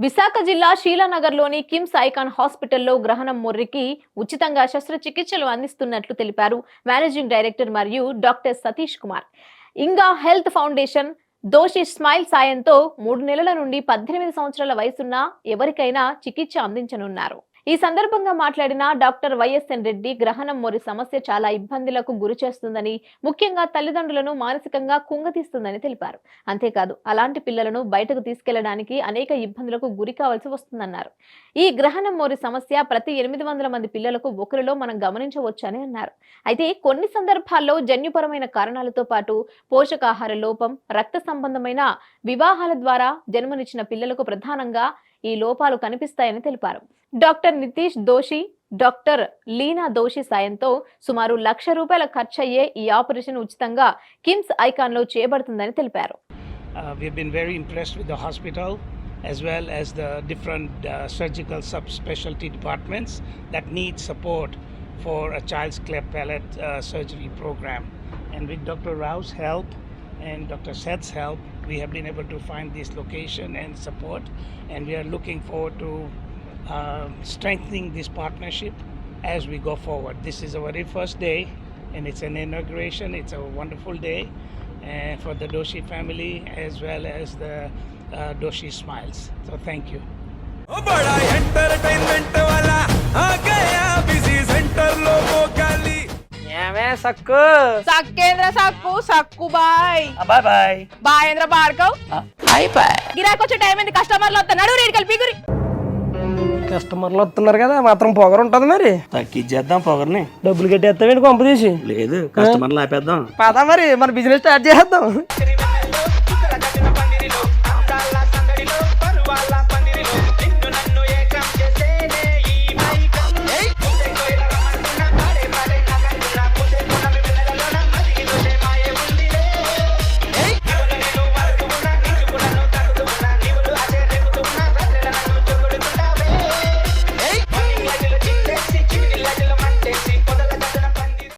విశాఖ జిల్లా శీలానగర్లోని కిమ్స్ ఐకాన్ హాస్పిటల్లో గ్రహణం మొర్రికి ఉచితంగా శస్త్రచికిత్సలు అందిస్తున్నట్లు తెలిపారు మేనేజింగ్ డైరెక్టర్ మరియు డాక్టర్ సతీష్ కుమార్. ఇంగా హెల్త్ ఫౌండేషన్ దోషి స్మైల్ సాయంతో 3 నెలల నుండి 18 సంవత్సరాల వయసున్న ఎవరికైనా చికిత్స అందించనున్నారు. ఈ సందర్భంగా మాట్లాడిన డాక్టర్ వైఎస్ఎన్ రెడ్డి గ్రహణం మొరి సమస్య చాలా ఇబ్బందులకు గురి చేస్తుందని, ముఖ్యంగా తల్లిదండ్రులను మానసికంగా కుంగతీస్తుందని తెలిపారు. అంతేకాదు అలాంటి పిల్లలను బయటకు తీసుకెళ్లడానికి అనేక ఇబ్బందులకు గురి కావాల్సి వస్తుందన్నారు. ఈ గ్రహణం మొరి సమస్య ప్రతి 800 మంది పిల్లలకు ఒకరిలో మనం గమనించవచ్చని అన్నారు. అయితే కొన్ని సందర్భాల్లో జన్యుపరమైన కారణాలతో పాటు పోషకాహార లోపం, రక్త సంబంధమైన వివాహాల ద్వారా జన్మనిచ్చిన పిల్లలకు ప్రధానంగా ఈ లోపాలు కనిపిస్తాయని తెలిపారు. డాక్టర్ నితీష్ దోషి, డాక్టర్ లీనా దోషి సాయంతో సుమారు ₹1,00,000 ఖర్చయ్యే ఈ ఆపరేషన్ ఉచితంగా కిమ్స్ ఐకాన్ లో చేయబడుతుందని తెలిపారు. We've been very impressed with the hospital as well as the different surgical subspecialty departments that need support for a child's cleft palate surgery program. And with Dr. Rao's help and Dr. Seth's help, we have been able to find this location and support, and we are looking forward to strengthening this partnership as we go forward. This is our very first day and it's an inauguration. It's a wonderful day for the Doshi family as well as the Doshi Smiles. So thank you. बड़ा entertainment वाला आ गया busy centre लोगों का ली ఏమే సక్కు సక్కేంద్ర సక్కు సక్కు బాయ్ బాయ్ బాయ్ బాయేంద్ర భార్గవ్ బాయ్ బాయ్ గిరాకొచ్చే టైం ఏంది? కస్టమర్లు వస్తున్నాడు, రేడికల్ పీగురి. కస్టమర్లు వస్తున్నారు కదా, మాత్రం పొగరు ఉంటది మరి. తగ్గించేద్దాం పొగర్ని. డబ్బులు కట్టేస్తావేంటి కొంప తీసి? లేదు, కస్టమర్లు ఆపేద్దాం. పదా మరి మన బిజినెస్ స్టార్ట్ చేద్దాం.